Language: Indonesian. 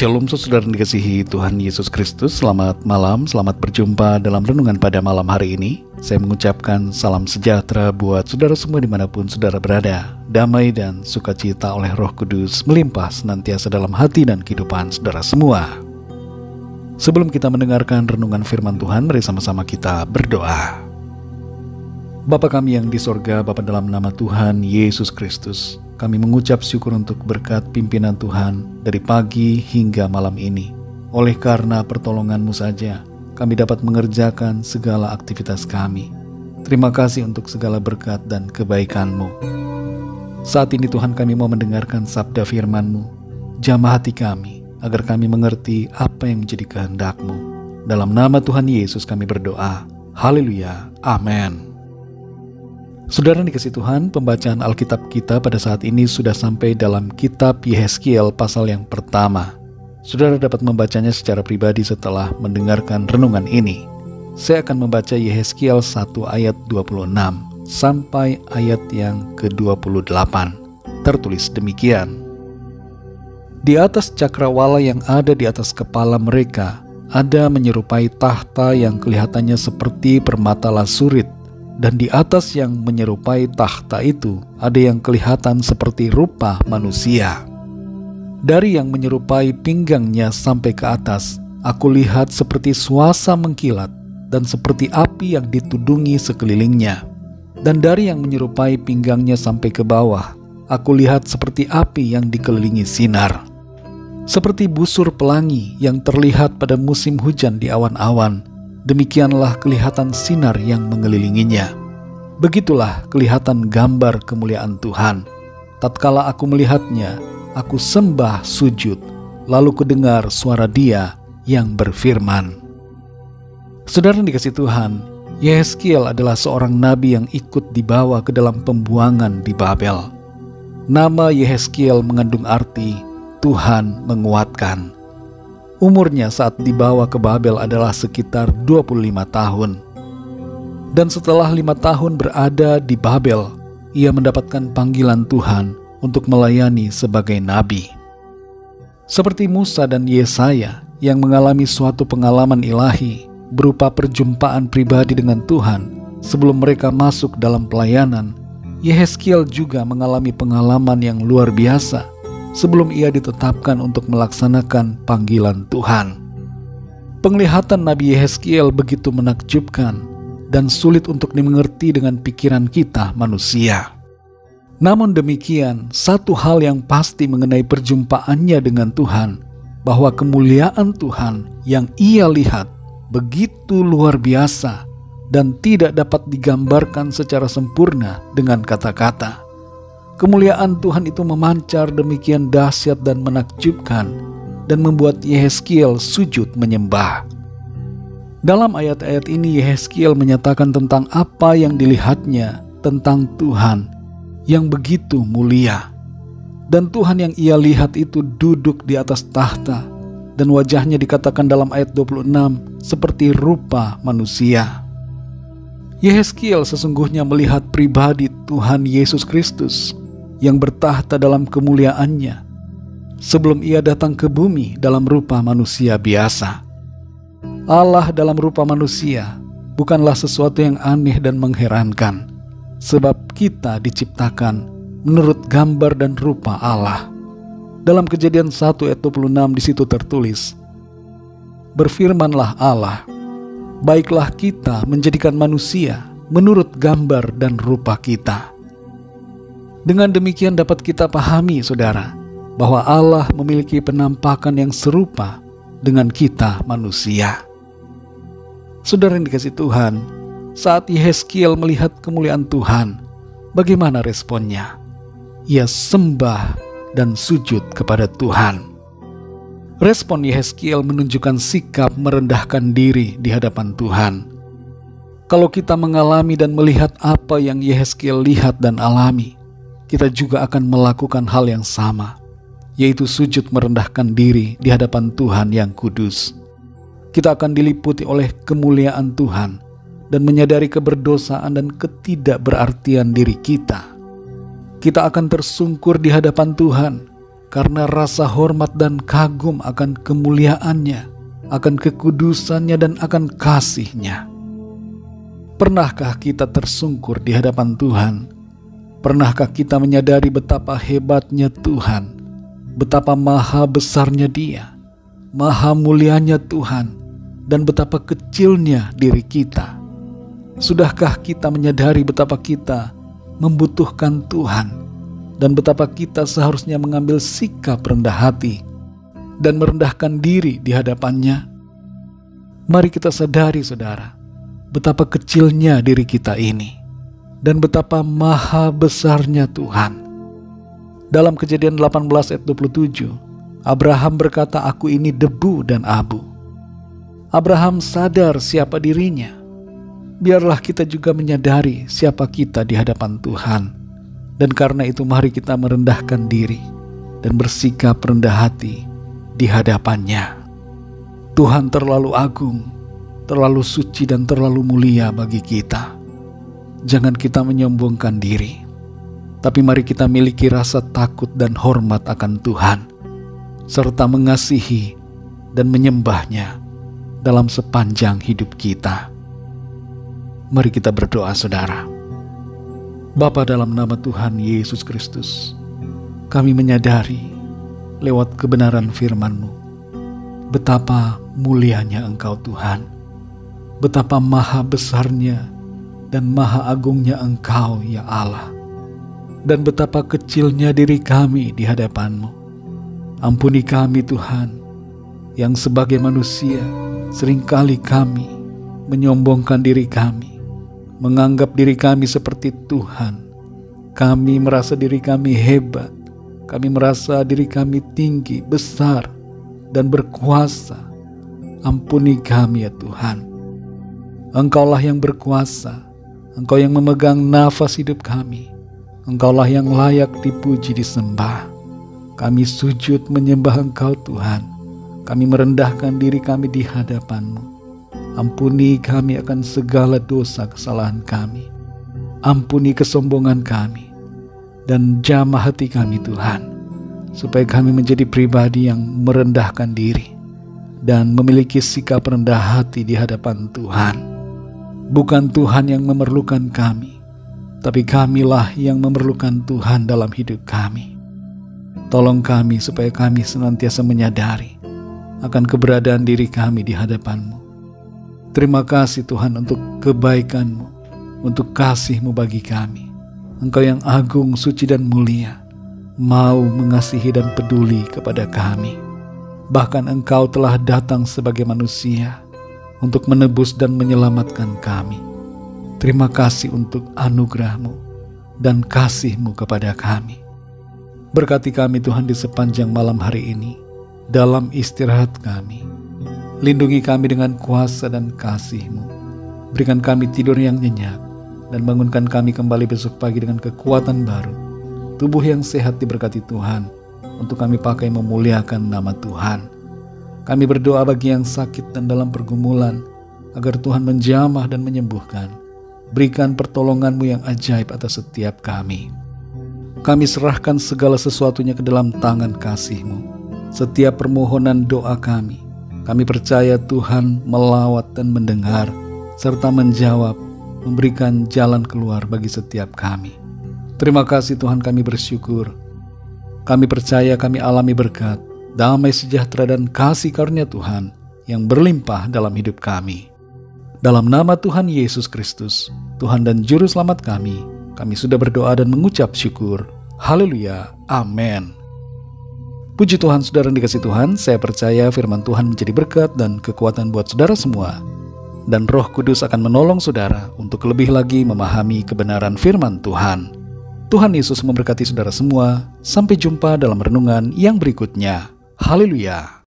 Shalom saudara yang dikasihi Tuhan Yesus Kristus. Selamat malam, selamat berjumpa dalam renungan pada malam hari ini. Saya mengucapkan salam sejahtera buat saudara semua dimanapun saudara berada. Damai dan sukacita oleh Roh Kudus melimpah senantiasa dalam hati dan kehidupan saudara semua. Sebelum kita mendengarkan renungan firman Tuhan, mari sama-sama kita berdoa. Bapa kami yang di sorga, Bapa dalam nama Tuhan Yesus Kristus, kami mengucap syukur untuk berkat pimpinan Tuhan dari pagi hingga malam ini. Oleh karena pertolongan-Mu saja, kami dapat mengerjakan segala aktivitas kami. Terima kasih untuk segala berkat dan kebaikan-Mu. Saat ini Tuhan, kami mau mendengarkan sabda firman-Mu. Jamah hati kami, agar kami mengerti apa yang menjadi kehendak-Mu. Dalam nama Tuhan Yesus kami berdoa. Haleluya. Amin. Saudara dikasih Tuhan, pembacaan Alkitab kita pada saat ini sudah sampai dalam kitab Yehezkiel pasal yang pertama. Saudara dapat membacanya secara pribadi setelah mendengarkan renungan ini. Saya akan membaca Yehezkiel 1 ayat 26 sampai ayat yang ke-28. Tertulis demikian. Di atas cakrawala yang ada di atas kepala mereka, ada menyerupai tahta yang kelihatannya seperti permata lasurit. Dan di atas yang menyerupai tahta itu ada yang kelihatan seperti rupa manusia. Dari yang menyerupai pinggangnya sampai ke atas, aku lihat seperti suasa mengkilat dan seperti api yang ditudungi sekelilingnya. Dan dari yang menyerupai pinggangnya sampai ke bawah, aku lihat seperti api yang dikelilingi sinar. Seperti busur pelangi yang terlihat pada musim hujan di awan-awan, demikianlah kelihatan sinar yang mengelilinginya. Begitulah kelihatan gambar kemuliaan Tuhan. Tatkala aku melihatnya, aku sembah sujud, lalu kudengar suara Dia yang berfirman. Saudara yang dikasihi Tuhan, Yehezkiel adalah seorang nabi yang ikut dibawa ke dalam pembuangan di Babel. Nama Yehezkiel mengandung arti Tuhan menguatkan. Umurnya saat dibawa ke Babel adalah sekitar 25 tahun. Dan setelah 5 tahun berada di Babel, ia mendapatkan panggilan Tuhan untuk melayani sebagai nabi. Seperti Musa dan Yesaya yang mengalami suatu pengalaman ilahi berupa perjumpaan pribadi dengan Tuhan sebelum mereka masuk dalam pelayanan, Yehezkiel juga mengalami pengalaman yang luar biasa sebelum ia ditetapkan untuk melaksanakan panggilan Tuhan. Penglihatan Nabi Yehezkiel begitu menakjubkan dan sulit untuk dimengerti dengan pikiran kita manusia. Namun demikian, satu hal yang pasti mengenai perjumpaannya dengan Tuhan, bahwa kemuliaan Tuhan yang ia lihat begitu luar biasa dan tidak dapat digambarkan secara sempurna dengan kata-kata. Kemuliaan Tuhan itu memancar demikian dahsyat dan menakjubkan dan membuat Yehezkiel sujud menyembah. Dalam ayat-ayat ini Yehezkiel menyatakan tentang apa yang dilihatnya tentang Tuhan yang begitu mulia. Dan Tuhan yang ia lihat itu duduk di atas tahta dan wajahnya dikatakan dalam ayat 26 seperti rupa manusia. Yehezkiel sesungguhnya melihat pribadi Tuhan Yesus Kristus yang bertahta dalam kemuliaannya sebelum ia datang ke bumi dalam rupa manusia biasa. Allah dalam rupa manusia bukanlah sesuatu yang aneh dan mengherankan, sebab kita diciptakan menurut gambar dan rupa Allah. Dalam Kejadian 1 ayat 26 di situ tertulis, berfirmanlah Allah, baiklah kita menjadikan manusia menurut gambar dan rupa kita. Dengan demikian dapat kita pahami, saudara, bahwa Allah memiliki penampakan yang serupa dengan kita manusia. Saudara yang dikasihi Tuhan, saat Yehezkiel melihat kemuliaan Tuhan, bagaimana responnya? Ia sembah dan sujud kepada Tuhan. Respon Yehezkiel menunjukkan sikap merendahkan diri di hadapan Tuhan. Kalau kita mengalami dan melihat apa yang Yehezkiel lihat dan alami, kita juga akan melakukan hal yang sama, yaitu sujud merendahkan diri di hadapan Tuhan yang kudus. Kita akan diliputi oleh kemuliaan Tuhan dan menyadari keberdosaan dan ketidakberartian diri kita. Kita akan tersungkur di hadapan Tuhan karena rasa hormat dan kagum akan kemuliaannya, akan kekudusannya dan akan kasih-Nya. Pernahkah kita tersungkur di hadapan Tuhan? Pernahkah kita menyadari betapa hebatnya Tuhan, betapa maha besarnya Dia, maha mulianya Tuhan, dan betapa kecilnya diri kita? Sudahkah kita menyadari betapa kita membutuhkan Tuhan, dan betapa kita seharusnya mengambil sikap rendah hati dan merendahkan diri di hadapan-Nya? Mari kita sadari, saudara, betapa kecilnya diri kita ini dan betapa maha besarnya Tuhan. Dalam Kejadian 18 ayat 27, Abraham berkata, "Aku ini debu dan abu." Abraham sadar siapa dirinya. Biarlah kita juga menyadari siapa kita di hadapan Tuhan. Dan karena itu mari kita merendahkan diri dan bersikap rendah hati di hadapan-Nya. Tuhan terlalu agung, terlalu suci dan terlalu mulia bagi kita. Jangan kita menyombongkan diri, tapi mari kita miliki rasa takut dan hormat akan Tuhan, serta mengasihi dan menyembah-Nya dalam sepanjang hidup kita. Mari kita berdoa, saudara. Bapa, dalam nama Tuhan Yesus Kristus, kami menyadari lewat kebenaran firman-Mu betapa mulianya Engkau Tuhan, betapa maha besarnya dan maha agungnya Engkau ya Allah, dan betapa kecilnya diri kami di hadapan-Mu. Ampuni kami Tuhan, yang sebagai manusia seringkali kami menyombongkan diri kami, menganggap diri kami seperti Tuhan. Kami merasa diri kami hebat, kami merasa diri kami tinggi, besar, dan berkuasa. Ampuni kami ya Tuhan. Engkaulah yang berkuasa, Engkau yang memegang nafas hidup kami. Engkaulah yang layak dipuji, disembah. Kami sujud menyembah Engkau Tuhan. Kami merendahkan diri kami di hadapan-Mu. Ampuni kami akan segala dosa kesalahan kami. Ampuni kesombongan kami, dan jamah hati kami Tuhan, supaya kami menjadi pribadi yang merendahkan diri dan memiliki sikap rendah hati di hadapan Tuhan. Bukan Tuhan yang memerlukan kami, tapi kamilah yang memerlukan Tuhan dalam hidup kami. Tolong kami supaya kami senantiasa menyadari akan keberadaan diri kami di hadapan-Mu. Terima kasih Tuhan untuk kebaikan-Mu, untuk kasih-Mu bagi kami. Engkau yang agung, suci dan mulia, mau mengasihi dan peduli kepada kami. Bahkan Engkau telah datang sebagai manusia untuk menebus dan menyelamatkan kami. Terima kasih untuk anugerah-Mu dan kasih-Mu kepada kami. Berkati kami Tuhan di sepanjang malam hari ini, dalam istirahat kami. Lindungi kami dengan kuasa dan kasih-Mu. Berikan kami tidur yang nyenyak, dan bangunkan kami kembali besok pagi dengan kekuatan baru. Tubuh yang sehat diberkati Tuhan, untuk kami pakai memuliakan nama Tuhan. Kami berdoa bagi yang sakit dan dalam pergumulan, agar Tuhan menjamah dan menyembuhkan. Berikan pertolongan-Mu yang ajaib atas setiap kami. Kami serahkan segala sesuatunya ke dalam tangan kasih-Mu. Setiap permohonan doa kami percaya Tuhan melawat dan mendengar, serta menjawab, memberikan jalan keluar bagi setiap kami. Terima kasih Tuhan, kami bersyukur. Kami percaya kami alami berkat, damai sejahtera dan kasih karunia Tuhan yang berlimpah dalam hidup kami. Dalam nama Tuhan Yesus Kristus, Tuhan dan Juru Selamat kami sudah berdoa dan mengucap syukur. Haleluya, amin. Puji Tuhan, saudara yang dikasihi Tuhan, saya percaya firman Tuhan menjadi berkat dan kekuatan buat saudara semua. Dan Roh Kudus akan menolong saudara untuk lebih lagi memahami kebenaran firman Tuhan. Tuhan Yesus memberkati saudara semua. Sampai jumpa dalam renungan yang berikutnya. Haleluya.